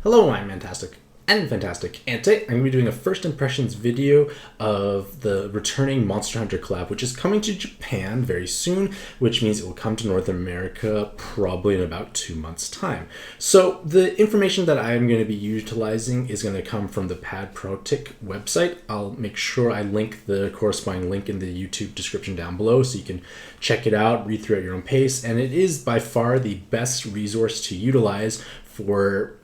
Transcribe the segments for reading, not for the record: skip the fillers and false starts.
Hello, I'm Mantastic and Fantastic, and today I'm going to be doing a first impressions video of the returning Monster Hunter collab, which is coming to Japan very soon, which means it will come to North America probably in about 2 months' time. So the information that I'm going to be utilizing is going to come from the Pad Protic website. I'll make sure I link the corresponding link in the YouTube description down below so you can check it out, read through at your own pace, and it is by far the best resource to utilize for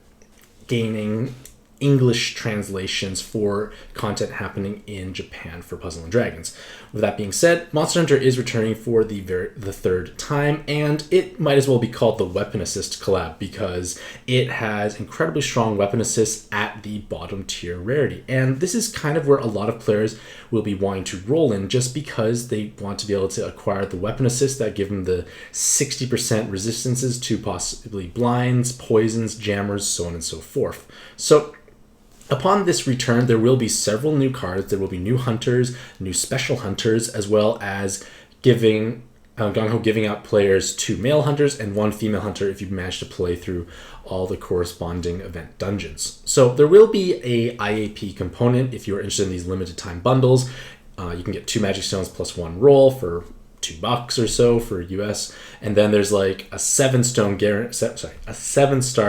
gaining English translations for content happening in Japan for Puzzle & Dragons. With that being said, Monster Hunter is returning for the third time, and it might as well be called the Weapon Assist collab because it has incredibly strong weapon assists at the bottom tier rarity. And this is kind of where a lot of players will be wanting to roll in just because they want to be able to acquire the weapon assists that give them the 60% resistances to possibly blinds, poisons, jammers, so on and so forth. So upon this return, there will be several new cards. There will be new hunters, new special hunters, as well as giving Gung-Ho giving out players 2 male hunters and 1 female hunter if you manage to play through all the corresponding event dungeons. So there will be a IAP component if you're interested in these limited time bundles. You can get 2 magic stones plus 1 roll for $2 or so for US, and then there's like a 7-star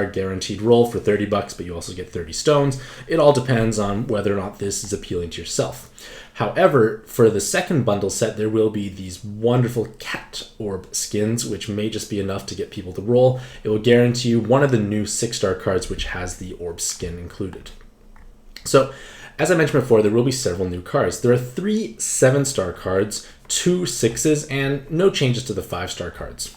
guaranteed roll for $30, but you also get 30 stones. It all depends on whether or not this is appealing to yourself. However, for the second bundle set, there will be these wonderful cat orb skins, which may just be enough to get people to roll. It will guarantee you one of the new 6-star cards, which has the orb skin included. So, as I mentioned before, there will be several new cards. There are 3 7-star cards, 2 6s, and no changes to the 5-star cards.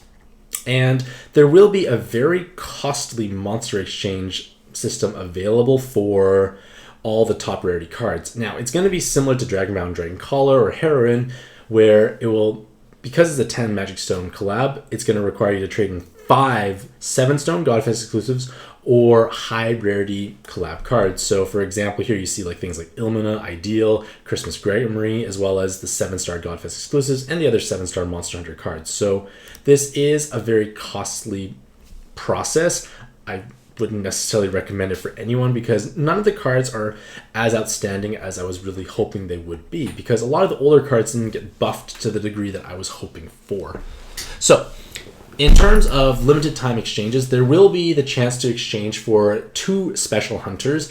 And there will be a very costly monster exchange system available for all the top rarity cards. Now, it's going to be similar to Dragonbound Dragon Collar or Heroine, where it will, because it's a 10 Magic Stone collab, it's going to require you to trade in 5 7-stone Godfest exclusives or high rarity collab cards. So for example, here you see like things like Ilmina, Ideal, Christmas Gregory, as well as the 7-star Godfest exclusives and the other 7-star Monster Hunter cards. So this is a very costly process. I wouldn't necessarily recommend it for anyone because none of the cards are as outstanding as I was really hoping they would be, because a lot of the older cards didn't get buffed to the degree that I was hoping for. So in terms of limited time exchanges, there will be the chance to exchange for 2 special hunters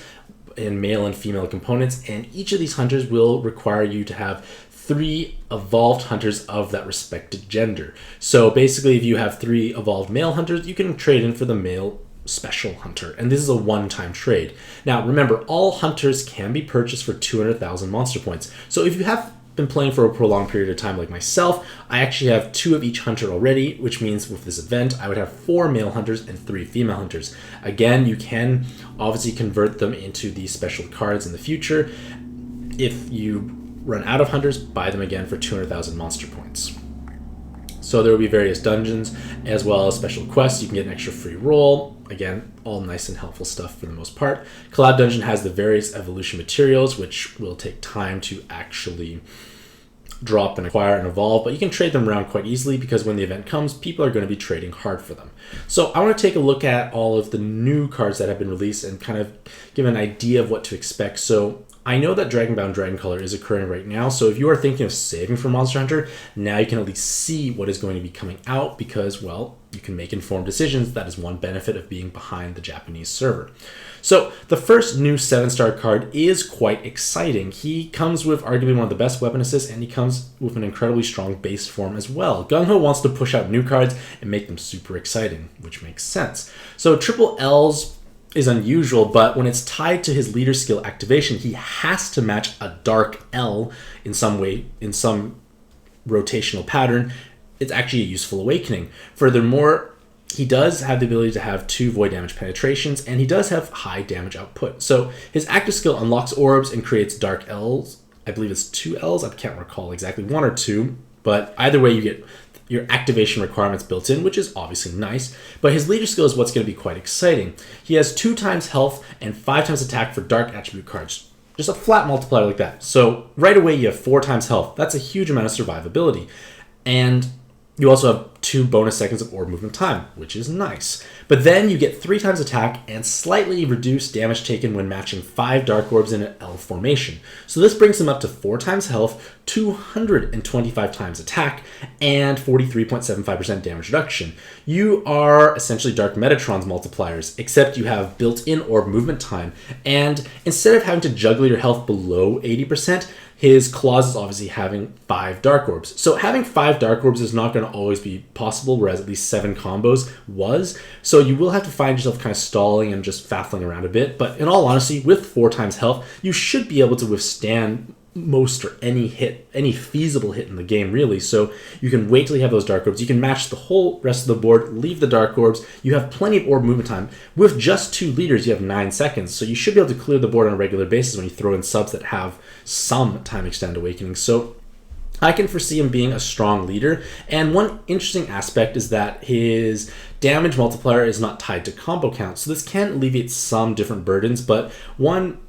in male and female components, and each of these hunters will require you to have 3 evolved hunters of that respected gender. So basically, if you have 3 evolved male hunters, you can trade in for the male special hunter, and this is a one-time trade. Now remember, all hunters can be purchased for 200,000 monster points. So if you have been playing for a prolonged period of time like myself, I actually have 2 of each hunter already, which means with this event I would have 4 male hunters and 3 female hunters. Again, you can obviously convert them into these special cards in the future. If you run out of hunters, buy them again for 200,000 monster points. So there will be various dungeons as well as special quests. You can get an extra free roll. Again, all nice and helpful stuff for the most part. Collab Dungeon has the various evolution materials, which will take time to actually drop and acquire and evolve, but you can trade them around quite easily because when the event comes, people are going to be trading hard for them. So I want to take a look at all of the new cards that have been released and kind of give an idea of what to expect. So I know that Dragonbound Dragon Color is occurring right now, so if you are thinking of saving for Monster Hunter, now you can at least see what is going to be coming out because, well, you can make informed decisions. That is one benefit of being behind the Japanese server. So the first new 7-star card is quite exciting. He comes with arguably one of the best weapon assists, and he comes with an incredibly strong base form as well. Gung-Ho wants to push out new cards and make them super exciting, which makes sense. So triple L's is unusual, but when it's tied to his leader skill activation, he has to match a dark L in some way, in some rotational pattern. It's actually a useful awakening. Furthermore, he does have the ability to have 2 void damage penetrations, and he does have high damage output. So his active skill unlocks orbs and creates dark L's. I believe it's 2 L's. I can't recall exactly, 1 or 2, but either way you get your activation requirements built in, which is obviously nice, but his leader skill is what's going to be quite exciting. He has 2 times health and 5 times attack for dark attribute cards. Just a flat multiplier like that. So right away you have 4 times health. That's a huge amount of survivability. And you also have 2 bonus seconds of orb movement time, which is nice. But then you get 3 times attack and slightly reduced damage taken when matching 5 dark orbs in an L formation. So this brings him up to 4 times health, 225 times attack, and 43.75% damage reduction. You are essentially Dark Metatron's multipliers, except you have built-in orb movement time, and instead of having to juggle your health below 80%, his clause is obviously having 5 dark orbs. So having 5 dark orbs is not going to always be possible, whereas at least 7 combos was. So you will have to find yourself kind of stalling and just faffling around a bit. But in all honesty, with 4 times health, you should be able to withstand most or any hit, any feasible hit in the game, really. So you can wait till you have those dark orbs. You can match the whole rest of the board, leave the dark orbs. You have plenty of orb movement time. With just 2 leaders, you have 9 seconds. So you should be able to clear the board on a regular basis when you throw in subs that have some time extended awakening. So I can foresee him being a strong leader. And one interesting aspect is that his damage multiplier is not tied to combo count. So this can alleviate some different burdens, but one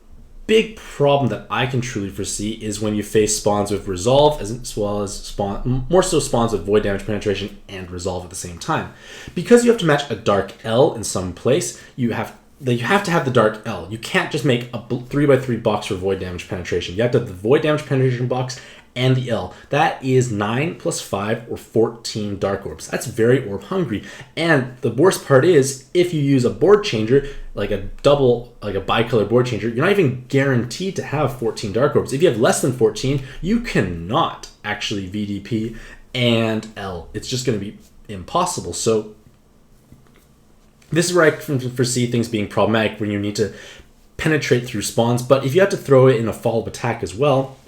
big problem that I can truly foresee is when you face spawns with Resolve as well as more so spawns with Void Damage Penetration and Resolve at the same time. Because you have to match a Dark L in some place, you have to have the Dark L. You can't just make a 3x3 box for Void Damage Penetration. You have to have the Void Damage Penetration box and the L. That is 9 plus 5 or 14 Dark Orbs. That's very orb hungry. And the worst part is, if you use a board changer, like a bicolor board changer, you're not even guaranteed to have 14 Dark Orbs. If you have less than 14, you cannot actually VDP and L. It's just going to be impossible. So this is where I can foresee things being problematic when you need to penetrate through spawns. But if you have to throw it in a follow-up attack as well,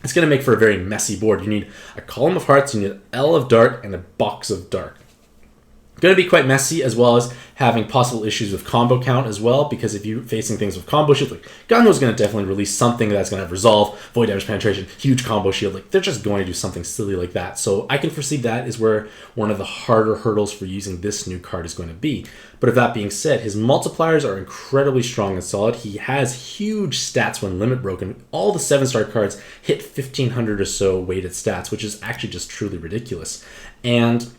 it's going to make for a very messy board. You need a column of hearts, you need an L of dark, and a box of dark. Going to be quite messy, as well as having possible issues with combo count as well, because if you're facing things with combo shield, like Gunho's going to definitely release something that's going to have Resolve, Void Damage Penetration, huge combo shield. Like, they're just going to do something silly like that. So I can foresee that is where one of the harder hurdles for using this new card is going to be. But with that being said, his multipliers are incredibly strong and solid. He has huge stats when limit broken. All the 7-star cards hit 1,500 or so weighted stats, which is actually just truly ridiculous. And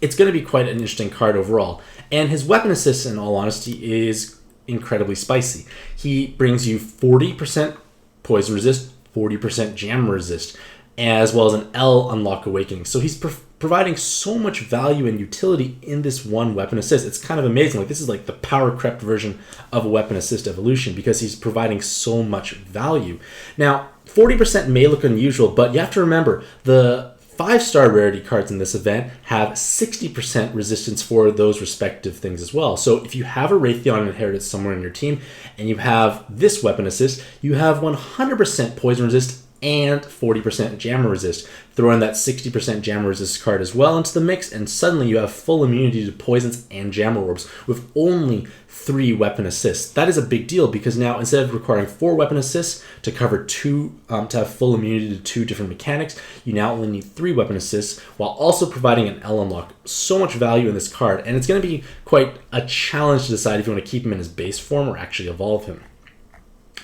it's going to be quite an interesting card overall. And his weapon assist, in all honesty, is incredibly spicy. He brings you 40% poison resist, 40% jam resist, as well as an L unlock awakening. So he's providing so much value and utility in this one weapon assist. It's kind of amazing. Like, this is like the power crept version of a weapon assist evolution, because he's providing so much value. Now, 40% may look unusual, but you have to remember the 5-star rarity cards in this event have 60% resistance for those respective things as well. So if you have a Raytheon inherited somewhere in your team and you have this weapon assist, you have 100% poison resist and 40% jammer resist. Throw in that 60% jammer resist card as well into the mix, and suddenly you have full immunity to poisons and jammer orbs with only 3 weapon assists. That is a big deal, because now instead of requiring 4 weapon assists to cover 2, to have full immunity to 2 different mechanics, you now only need 3 weapon assists while also providing an L unlock. So much value in this card, and it's going to be quite a challenge to decide if you want to keep him in his base form or actually evolve him.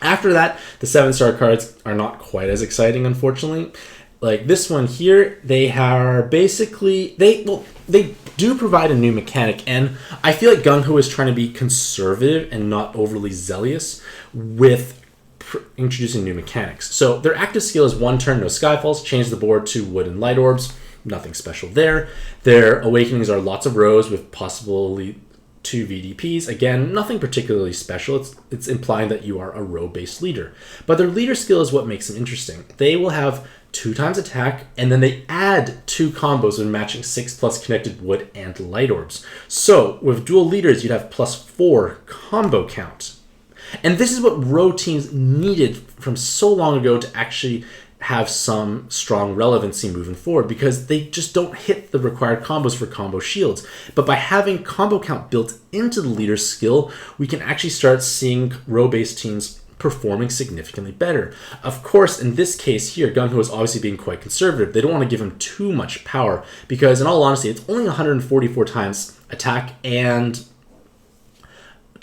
After that, the 7-star cards are not quite as exciting, unfortunately. Like this one here, they are basically, they do provide a new mechanic, and I feel like Gung Ho is trying to be conservative and not overly zealous with introducing new mechanics. So their active skill is 1 turn, no Skyfalls, change the board to wood and light orbs. Nothing special there. Their awakenings are lots of rows with possibly 2 VDPs. Again, nothing particularly special. It's implying that you are a row-based leader. But their leader skill is what makes them interesting. They will have 2 times attack, and then they add 2 combos when matching 6+ connected wood and light orbs. So with dual leaders, you'd have +4 combo count. And this is what row teams needed from so long ago to actually have some strong relevancy moving forward, because they just don't hit the required combos for combo shields. But by having combo count built into the leader's skill, we can actually start seeing row-based teams performing significantly better. Of course, in this case here, Gung Ho is obviously being quite conservative. They don't want to give him too much power, because in all honesty, it's only 144 times attack and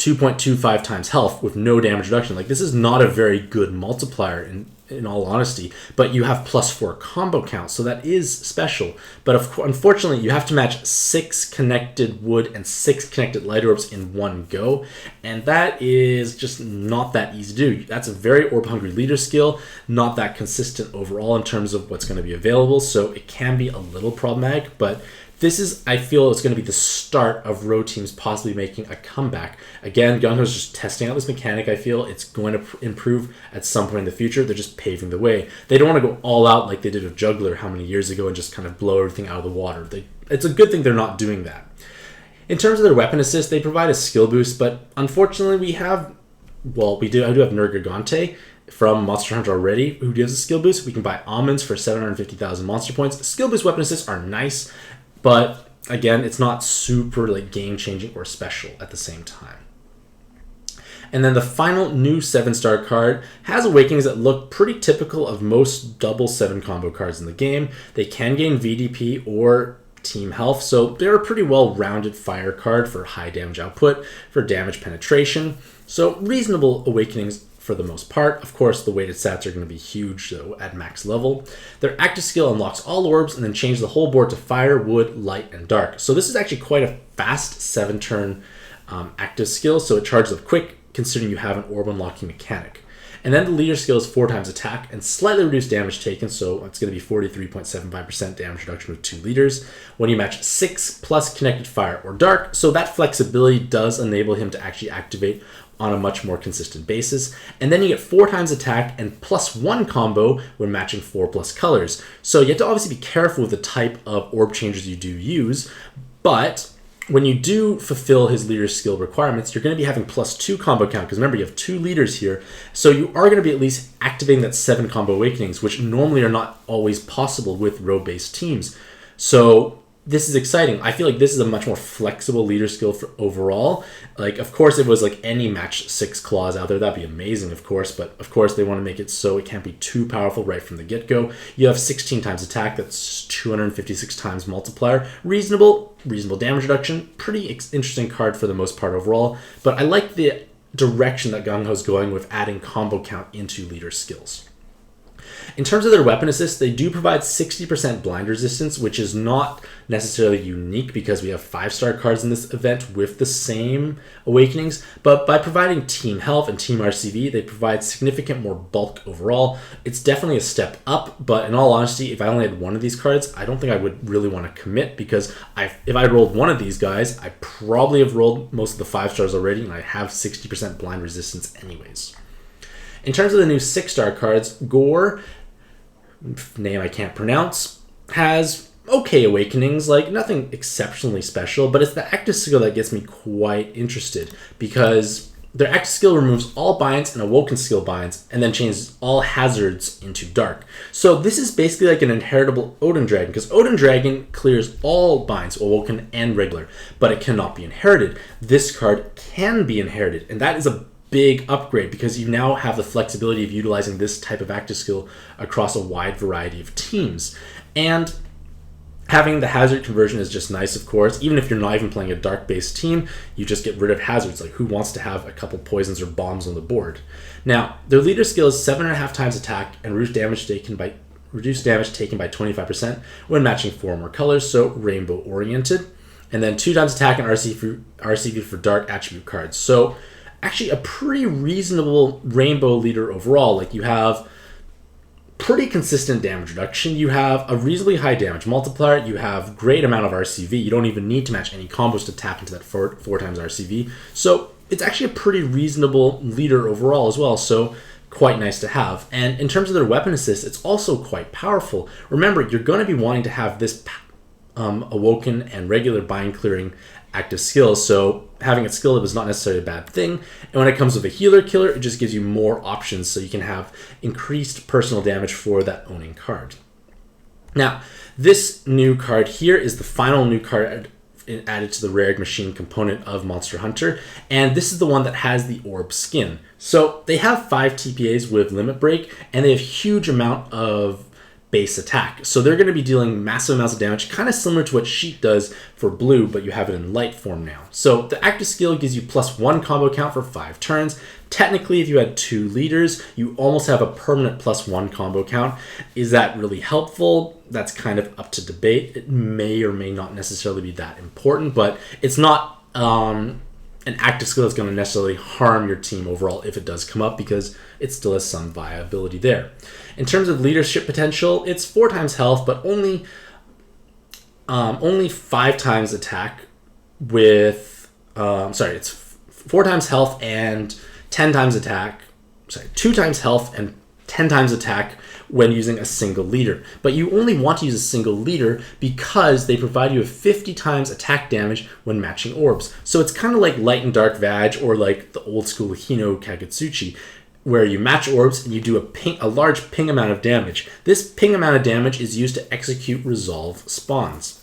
2.25 times health with no damage reduction. Like, this is not a very good multiplier in all honesty, but you have +4 combo count, so that is special. But unfortunately, you have to match 6 connected wood and 6 connected light orbs in one go, and that is just not that easy to do. That's a very orb-hungry leader skill, not that consistent overall in terms of what's going to be available, so it can be a little problematic, but this is, I feel, it's going to be the start of row teams possibly making a comeback. Again, Gung-Ho's just testing out this mechanic. I feel it's going to improve at some point in the future. They're just paving the way. They don't want to go all out like they did with Juggler how many years ago and just kind of blow everything out of the water. It's a good thing they're not doing that. In terms of their weapon assist, they provide a skill boost, but unfortunately I do have Nergigante from Monster Hunter already, who gives a skill boost. We can buy almonds for 750,000 monster points. Skill boost weapon assists are nice, but again, it's not super like game-changing or special at the same time. And then the final new 7-star card has awakenings that look pretty typical of most double 7 combo cards in the game. They can gain VDP or team health, so they're a pretty well-rounded fire card for high damage output, for damage penetration. So reasonable awakenings for the most part. Of course, the weighted stats are going to be huge though at max level. Their active skill unlocks all orbs and then changes the whole board to fire, wood, light, and dark. So this is actually quite a fast 7-turn active skill, so it charges up quick considering you have an orb unlocking mechanic. And then the leader skill is 4 times attack and slightly reduced damage taken, so it's going to be 43.75% damage reduction with 2 leaders when you match 6 plus connected fire or dark, so that flexibility does enable him to actually activate on a much more consistent basis. And then you get 4 times attack and +1 combo when matching 4 plus colors. So you have to obviously be careful with the type of orb changes you do use, but when you do fulfill his leader skill requirements, you're going to be having +2 combo count, because remember, you have 2 leaders here, so you are going to be at least activating that 7 combo awakenings, which normally are not always possible with row-based teams. So this is exciting. I feel like this is a much more flexible leader skill for overall. Like, of course, if it was like any match 6 claws out there, that'd be amazing, of course. But of course, they want to make it so it can't be too powerful right from the get-go. You have 16 times attack. That's 256 times multiplier. Reasonable damage reduction. Pretty interesting card for the most part overall. But I like the direction that Gung-Ho's going with adding combo count into leader skills. In terms of their weapon assist, they do provide 60% blind resistance, which is not necessarily unique because we have 5-star cards in this event with the same awakenings, but by providing team health and team RCV, they provide significant more bulk overall. It's definitely a step up, but in all honesty, if I only had one of these cards, I don't think I would really want to commit, because if I rolled one of these guys, I probably have rolled most of the 5 stars already, and I have 60% blind resistance anyways. In terms of the new 6-star cards, Gore, name I can't pronounce, has okay awakenings, like nothing exceptionally special, but it's the active skill that gets me quite interested, because their active skill removes all binds and awoken skill binds, and then changes all hazards into dark. So this is basically like an inheritable Odin Dragon, because Odin Dragon clears all binds, awoken and regular, but it cannot be inherited. This card can be inherited, and that is a big upgrade, because you now have the flexibility of utilizing this type of active skill across a wide variety of teams. And having the hazard conversion is just nice, of course. Even if you're not even playing a dark-based team, you just get rid of hazards. Like, who wants to have a couple poisons or bombs on the board? Now, their leader skill is 7.5 times attack and reduced damage taken by 25% when matching 4 or more colors, so rainbow-oriented. And then 2 times attack and RCV for dark attribute cards. So actually a pretty reasonable rainbow leader overall. Like, you have pretty consistent damage reduction, you have a reasonably high damage multiplier, you have great amount of RCV, you don't even need to match any combos to tap into that 4 times RCV, so it's actually a pretty reasonable leader overall as well, so quite nice to have. And in terms of their weapon assist, it's also quite powerful. Remember, you're going to be wanting to have this awoken and regular bind clearing active skills, so having it skilled up is not necessarily a bad thing. And when it comes with a healer killer, it just gives you more options, so you can have increased personal damage for that owning card. Now, this new card here is the final new card added to the rare machine component of Monster Hunter, and this is the one that has the orb skin. So they have 5 TPAs with limit break, and they have huge amount of base attack. So they're going to be dealing massive amounts of damage, kind of similar to what Sheet does for blue, but you have it in light form now. So the active skill gives you +1 combo count for 5 turns. Technically, if you had 2 leaders, you almost have a permanent +1 combo count. Is that really helpful? That's kind of up to debate. It may or may not necessarily be that important, but it's not an active skill that's going to necessarily harm your team overall if it does come up, because it still has some viability there. In terms of leadership potential, it's 4 times health, but only 5 times attack with, it's 4 times health and 10 times attack. 2 times health and 10 times attack when using a single leader. But you only want to use a single leader because they provide you with 50 times attack damage when matching orbs. So it's kind of like Light and Dark Vag, or like the old school Hino Kagutsuchi, where you match orbs and you do a large ping amount of damage. This ping amount of damage is used to execute resolve spawns.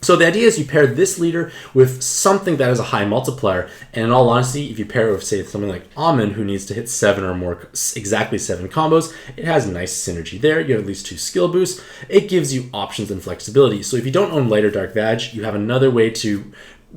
So the idea is you pair this leader with something that has a high multiplier, and in all honesty, if you pair it with, say, something like Amun, who needs to hit 7 or more, exactly 7 combos, it has nice synergy there. You have at least 2 skill boosts. It gives you options and flexibility. So if you don't own Light or Dark Vag, you have another way to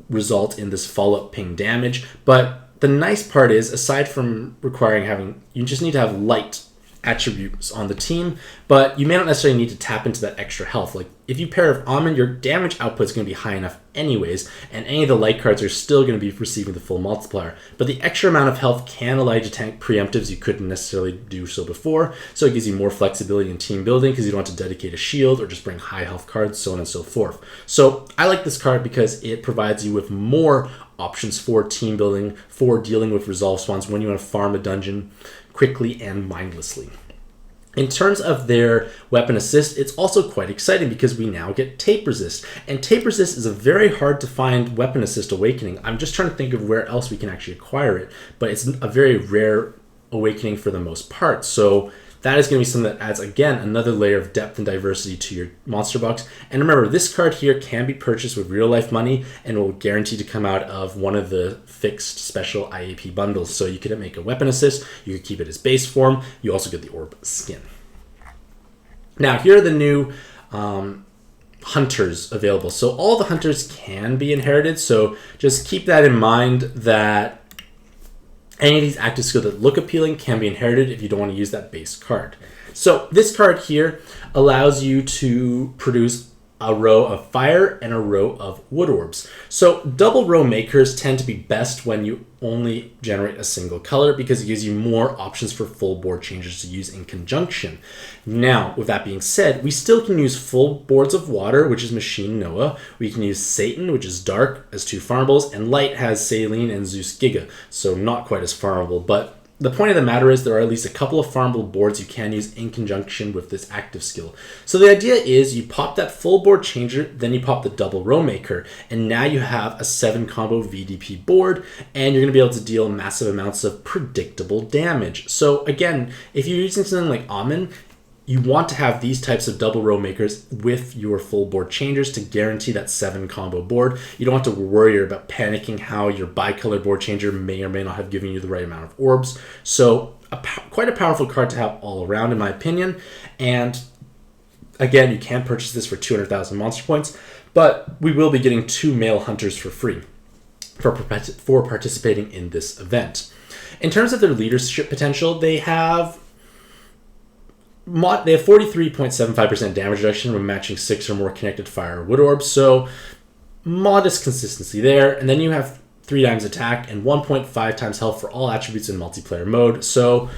result in this follow-up ping damage. But the nice part is, aside from you just need to have light attributes on the team, but you may not necessarily need to tap into that extra health. Like if you pair with Amun, your damage output is going to be high enough anyways, and any of the light cards are still going to be receiving the full multiplier. But the extra amount of health can allow you to tank preemptives you couldn't necessarily do so before, so it gives you more flexibility in team building because you don't have to dedicate a shield or just bring high health cards, so on and so forth. So I like this card because it provides you with more options for team building, for dealing with resolve spawns when you want to farm a dungeon quickly and mindlessly. In terms of their weapon assist, it's also quite exciting because we now get tape resist. And tape resist is a very hard to find weapon assist awakening. I'm just trying to think of where else we can actually acquire it, but it's a very rare awakening for the most part. So that is going to be something that adds, again, another layer of depth and diversity to your monster box. And remember, this card here can be purchased with real life money and will guarantee to come out of one of the fixed special IAP bundles. So you could make a weapon assist, you could keep it as base form, you also get the orb skin. Now, here are the new hunters available. So all the hunters can be inherited, so just keep that in mind, that any of these active skills that look appealing can be inherited if you don't want to use that base card. So this card here allows you to produce a row of fire and a row of wood orbs. So double row makers tend to be best when you only generate a single color because it gives you more options for full board changers to use in conjunction. Now, with that being said, we still can use full boards of water, which is Machine Noah. We can use Satan, which is dark, as 2 farmables, and light has Saline and Zeus Giga, so not quite as farmable, but the point of the matter is there are at least a couple of farmable boards you can use in conjunction with this active skill. So the idea is you pop that full board changer, then you pop the double row maker, and now you have a 7 combo VDP board, and you're going to be able to deal massive amounts of predictable damage. So again, if you're using something like Amun, you want to have these types of double row makers with your full board changers to guarantee that 7 combo board. You don't have to worry about panicking how your bicolor board changer may or may not have given you the right amount of orbs. So quite a powerful card to have all around, in my opinion. And again, you can purchase this for 200,000 monster points, but we will be getting 2 male hunters for free for participating in this event. In terms of their leadership potential, they have 43.75% damage reduction when matching 6 or more connected fire or wood orbs, so modest consistency there. And then you have 3 times attack and 1.5 times health for all attributes in multiplayer mode. So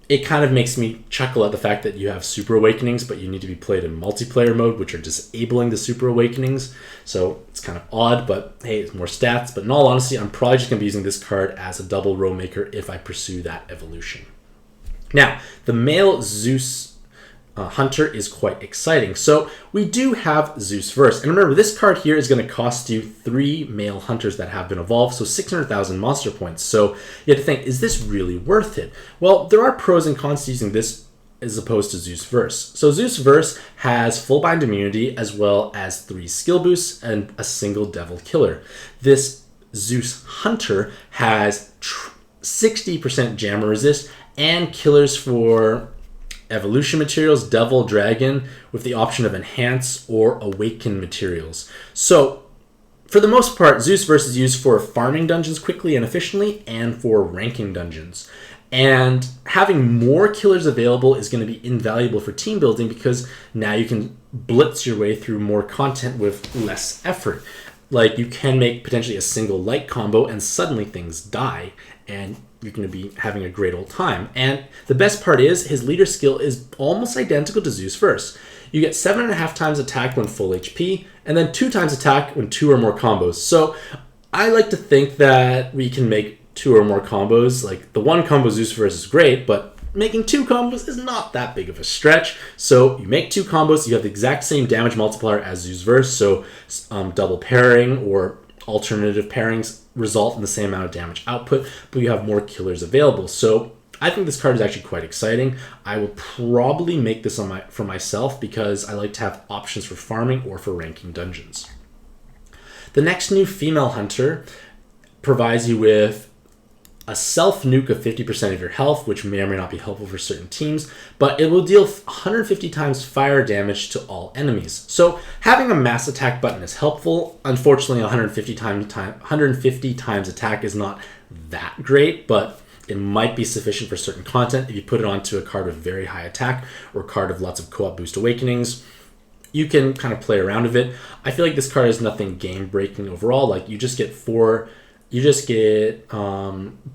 it kind of makes me chuckle at the fact that you have super awakenings, but you need to be played in multiplayer mode, which are disabling the super awakenings. So it's kind of odd, but hey, it's more stats. But in all honesty, I'm probably just going to be using this card as a double row maker if I pursue that evolution. Now, the male Zeus hunter is quite exciting. So we do have Zeus Verse. And remember, this card here is going to cost you 3 male hunters that have been evolved, so 600,000 monster points. So you have to think, is this really worth it? Well, there are pros and cons to using this as opposed to Zeus Verse. So Zeus Verse has full bind immunity as well as 3 skill boosts and a single devil killer. This Zeus Hunter has 60% jammer resist and killers for Evolution materials, Devil, Dragon, with the option of Enhance or Awaken materials. So, for the most part, Zeus Verse is used for farming dungeons quickly and efficiently, and for ranking dungeons. And having more killers available is going to be invaluable for team building, because now you can blitz your way through more content with less effort. Like, you can make potentially a single light combo and suddenly things die, and you're going to be having a great old time. And the best part is, his leader skill is almost identical to Zeus Verse. You get 7.5 times attack when full HP, and then 2 times attack when 2 or more combos. So I like to think that we can make 2 or more combos. Like, the 1 combo Zeus Verse is great, but making 2 combos is not that big of a stretch. So you make 2 combos, you have the exact same damage multiplier as Zeus Verse, so double pairing or alternative pairings result in the same amount of damage output, but you have more killers available. So I think this card is actually quite exciting. I will probably make this for myself, because I like to have options for farming or for ranking dungeons. The next new female hunter provides you with a self-nuke of 50% of your health, which may or may not be helpful for certain teams, but it will deal 150 times fire damage to all enemies. So having a mass attack button is helpful. Unfortunately, 150 times attack is not that great, but it might be sufficient for certain content if you put it onto a card with very high attack or a card of lots of co-op boost awakenings. You can kind of play around with it. I feel like this card is nothing game-breaking overall. Like, you just get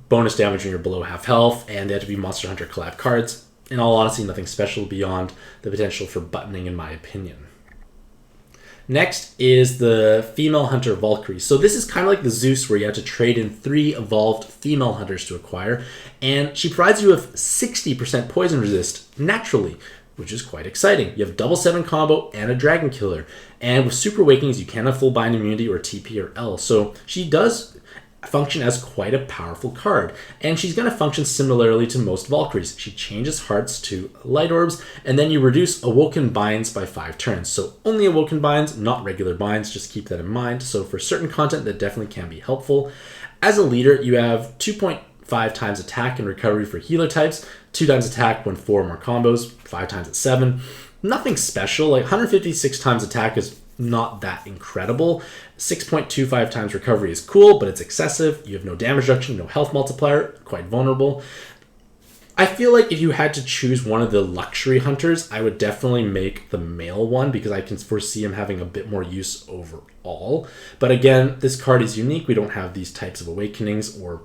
bonus damage when you're below half health, and they have to be Monster Hunter Collab cards. In all honesty, nothing special beyond the potential for buttoning, in my opinion. Next is the female hunter Valkyrie. So this is kind of like the Zeus, where you have to trade in 3 evolved female hunters to acquire, and she provides you with 60% poison resist naturally, which is quite exciting. You have double 7 combo and a dragon killer, and with super awakenings you can have full bind immunity or TP or L. So she does function as quite a powerful card, and she's going to function similarly to most Valkyries. She changes hearts to light orbs, and then you reduce awoken binds by 5 turns. So only awoken binds, not regular binds, just keep that in mind. So for certain content, that definitely can be helpful. As a leader, you have 2.5 times attack and recovery for healer types, 2 times attack when 4 or more combos, 5 times at 7. Nothing special. Like, 156 times attack is not that incredible. 6.25 times recovery is cool, but it's excessive. You have no damage reduction, no health multiplier, quite vulnerable. I feel like if you had to choose one of the luxury hunters, I would definitely make the male one, because I can foresee him having a bit more use overall. But again, this card is unique. We don't have these types of awakenings or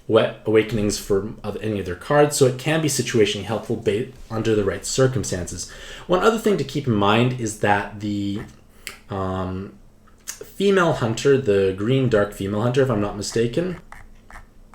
wet awakenings for any of their cards, so it can be situationally helpful under the right circumstances. One other thing to keep in mind is that the female hunter, the green dark female hunter, if I'm not mistaken,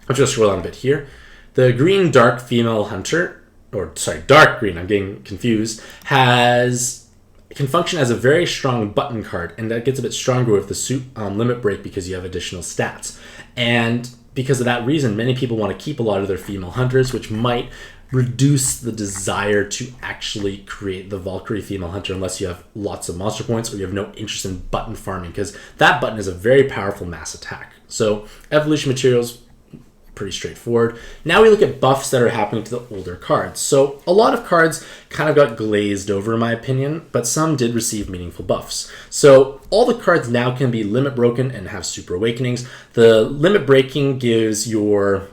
I'm just scroll down a bit here. The green dark female hunter, or sorry, dark green, I'm getting confused, can function as a very strong button card, and that gets a bit stronger with the suit limit break, because you have additional stats. And because of that reason, many people want to keep a lot of their female hunters, which might reduce the desire to actually create the Valkyrie female hunter unless you have lots of monster points or you have no interest in button farming, because that button is a very powerful mass attack. So evolution materials, pretty straightforward. Now we look at buffs that are happening to the older cards. So a lot of cards kind of got glazed over, in my opinion, but some did receive meaningful buffs. So all the cards now can be limit broken and have super awakenings. The limit breaking gives your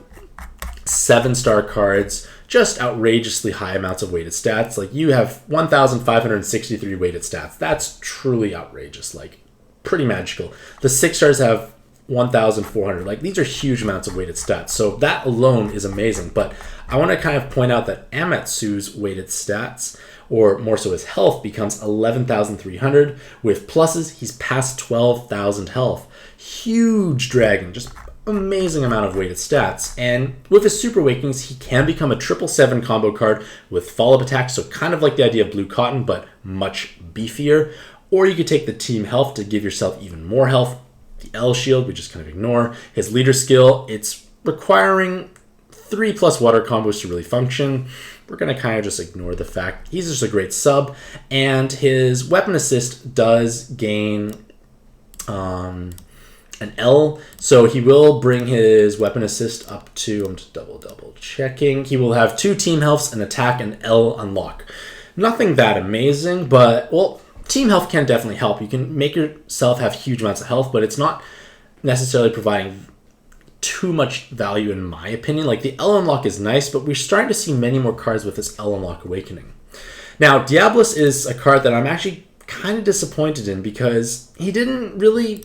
7-star cards just outrageously high amounts of weighted stats. Like, you have 1,563 weighted stats. That's truly outrageous, like pretty magical. The 6 stars have 1,400. Like, these are huge amounts of weighted stats. So that alone is amazing. But I want to kind of point out that Amatsu's weighted stats, or more so his health, becomes 11,300. With pluses, he's past 12,000 health. Huge dragon, just amazing amount of weighted stats. And with his super awakenings, he can become a 777 combo card with follow-up attack, so kind of like the idea of Blue Cotton, but much beefier. Or you could take the team health to give yourself even more health. The L shield, we just kind of ignore. His leader skill, it's requiring 3+ water combos to really function. We're going to kind of just ignore the fact he's just a great sub. And his weapon assist does gain an L, so he will bring his weapon assist up to, I'm just double checking, he will have 2 team healths, an attack, and L unlock. Nothing that amazing, but, well, team health can definitely help. You can make yourself have huge amounts of health, but it's not necessarily providing too much value in my opinion. Like, the L unlock is nice, but we're starting to see many more cards with this L unlock awakening. Now, Diablos is a card that I'm actually kind of disappointed in because he didn't really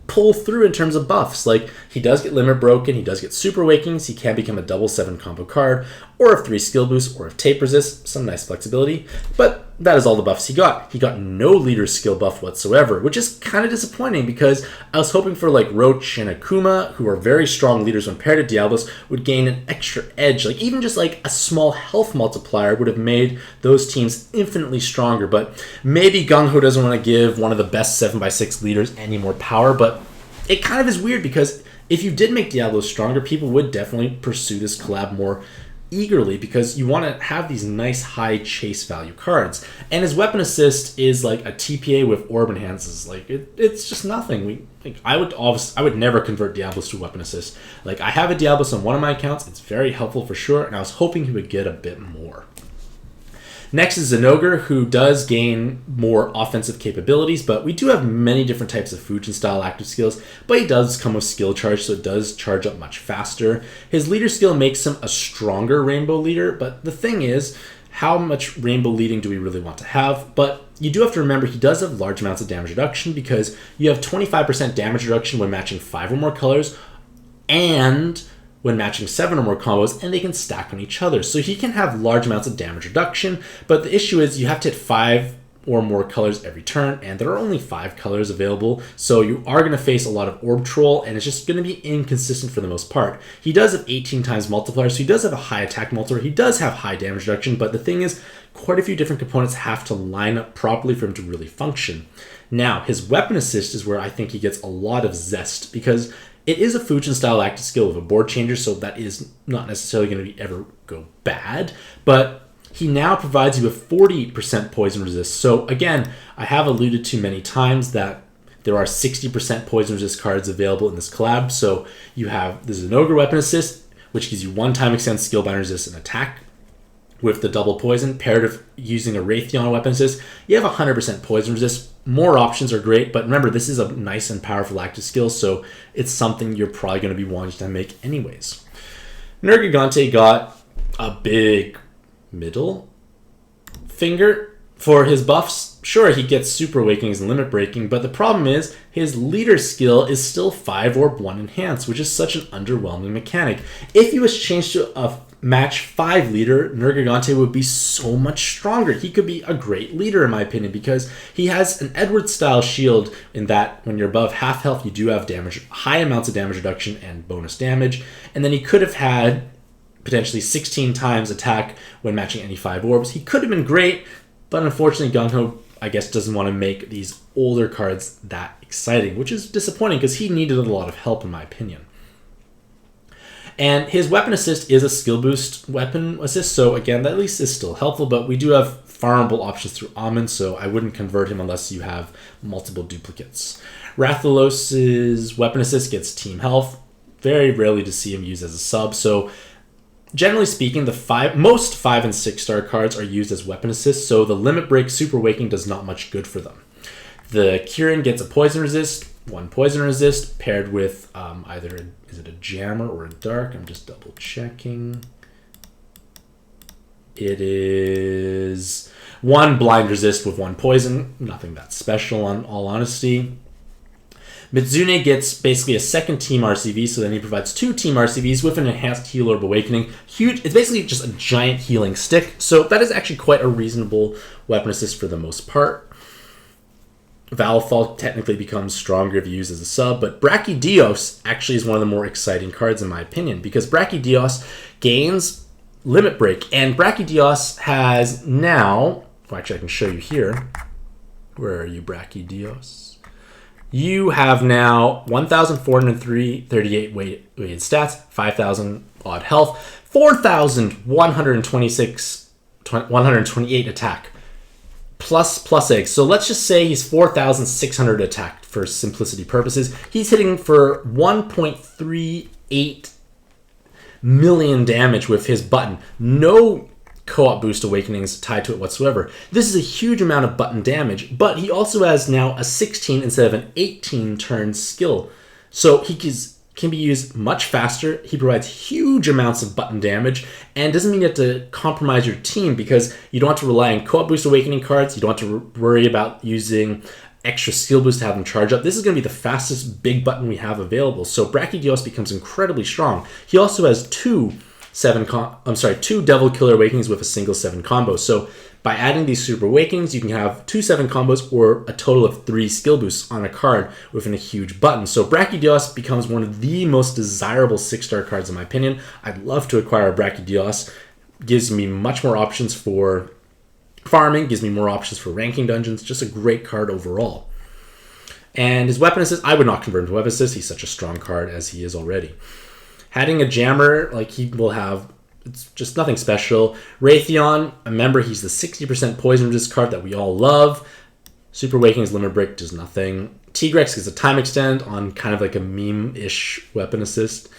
pull through in terms of buffs. Like, he does get limit broken, he does get super awakens, he can become a double 7 combo card, or of 3 skill boosts, or of tape resist, some nice flexibility, but that is all the buffs he got. He got no leader skill buff whatsoever, which is kind of disappointing because I was hoping for like Roach and Akuma, who are very strong leaders when paired to Diablos, would gain an extra edge. Like, even just like a small health multiplier would have made those teams infinitely stronger, but maybe Gung-Ho doesn't want to give one of the best 7x6 leaders any more power, but it kind of is weird because if you did make Diablos stronger, people would definitely pursue this collab more eagerly because you want to have these nice high chase value cards. And his weapon assist is like a TPA with orb enhances. Like, it's just nothing. I would never convert Diablos to weapon assist. Like, I have a Diablos on one of my accounts. It's very helpful for sure, and I was hoping he would get a bit more. Next is Zenogre, who does gain more offensive capabilities, but we do have many different types of Fujin style active skills, but he does come with skill charge, so it does charge up much faster. His leader skill makes him a stronger rainbow leader, but the thing is, how much rainbow leading do we really want to have? But you do have to remember he does have large amounts of damage reduction because you have 25% damage reduction when matching 5 or more colors, and when matching 7 or more combos, and they can stack on each other. So he can have large amounts of damage reduction, but the issue is you have to hit 5 or more colors every turn, and there are only 5 colors available, so you are going to face a lot of Orb Troll, and it's just going to be inconsistent for the most part. He does have 18 times multiplier, so he does have a high attack multiplier, he does have high damage reduction, but the thing is, quite a few different components have to line up properly for him to really function. Now, his weapon assist is where I think he gets a lot of zest, because it is a Fujin style active skill with a board changer, so that is not necessarily going to ever go bad, but he now provides you with 40% poison resist. So again, I have alluded to many times that there are 60% poison resist cards available in this collab. So you have the Zenogre weapon assist, which gives you 1-time extend skill bind resist and attack with the double poison, paired with using a Raytheon weapon assist. You have 100% poison resist. More options are great, but remember, this is a nice and powerful active skill, so it's something you're probably going to be wanting to make anyways. Nergigante got a big middle finger for his buffs. Sure, he gets super awakenings and limit breaking, but the problem is his leader skill is still 5 orb 1 enhance, which is such an underwhelming mechanic. If he was changed to a match 5 leader, Nergigante would be so much stronger. He could be a great leader in my opinion because he has an Edward style shield in that when you're above half health you do have damage, high amounts of damage reduction and bonus damage, and then he could have had potentially 16 times attack when matching any 5 orbs. He could have been great, but unfortunately Gung-Ho, I guess, doesn't want to make these older cards that exciting, which is disappointing because he needed a lot of help in my opinion. And his weapon assist is a skill boost weapon assist, so again, that at least is still helpful, but we do have farmable options through Amun, so I wouldn't convert him unless you have multiple duplicates. Rathalos' weapon assist gets team health. Very rarely to see him used as a sub, so generally speaking, most 5 and 6 star cards are used as weapon assist, so the limit break super waking does not much good for them. The Kirin gets a poison resist, 1 poison resist, paired with either is it a jammer or a dark? I'm just double checking. It is 1 blind resist with 1 poison. Nothing that special, in all honesty. Mitsune gets basically a second team RCV, so then he provides 2 team RCVs with an enhanced heal orb awakening. Huge! It's basically just a giant healing stick, so that is actually quite a reasonable weapon assist for the most part. Valfall technically becomes stronger if used as a sub, but Brachydios actually is one of the more exciting cards in my opinion, because Brachydios gains limit break, and Brachydios has now, well, actually I can show you here. Where are you, Brachydios? You have now 1,438 weighted stats, 5,000 odd health, 128 attack, plus eggs. So let's just say he's 4,600 attack for simplicity purposes. He's hitting for 1.38 million damage with his button. No co-op boost awakenings tied to it whatsoever. This is a huge amount of button damage, but he also has now a 16 instead of an 18 turn skill. So he can be used much faster. He provides huge amounts of button damage and doesn't mean you have to compromise your team because you don't have to rely on co-op boost awakening cards. You don't have to worry about using extra skill boost to have them charge up. This is going to be the fastest big button we have available. So Brachydios becomes incredibly strong. He also has two Devil Killer Awakenings with a single 7 combo. So by adding these Super Awakenings, you can have 2 7 combos or a total of 3 skill boosts on a card within a huge button. So Brachydios becomes one of the most desirable 6-star cards in my opinion. I'd love to acquire a Brachydios. Gives me much more options for farming, gives me more options for ranking dungeons. Just a great card overall. And his Weapon Assist, I would not convert him to Weapon Assist. He's such a strong card as he is already. Adding a Jammer, like he will have, it's just nothing special. Raytheon, remember he's the 60% poison resist card that we all love. Super Awakening's Limit Break does nothing. Tigrex gets a time extend on kind of like a meme-ish weapon assist.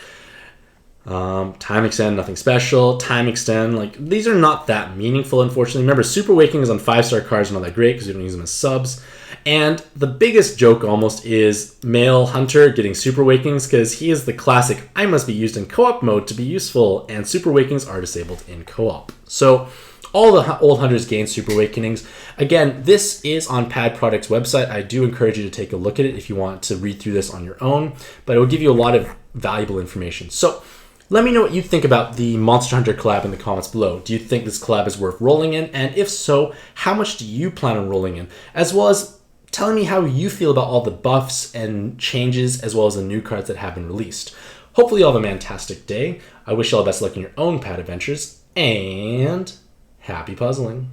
Time extend, nothing special. Time extend, like these are not that meaningful, unfortunately. Remember, Super Awakening is on 5-star cards, not that great because you don't use them as subs. And the biggest joke almost is Male Hunter getting Super Awakenings because he is the classic, I must be used in co-op mode to be useful, and Super Awakenings are disabled in co-op. So all the old hunters gain Super Awakenings. Again, this is on Pad Product's website. I do encourage you to take a look at it if you want to read through this on your own, but it will give you a lot of valuable information. So let me know what you think about the Monster Hunter collab in the comments below. Do you think this collab is worth rolling in? And if so, how much do you plan on rolling in? As well as telling me how you feel about all the buffs and changes as well as the new cards that have been released. Hopefully you all have a fantastic day. I wish you all the best luck in your own pad adventures, and happy puzzling.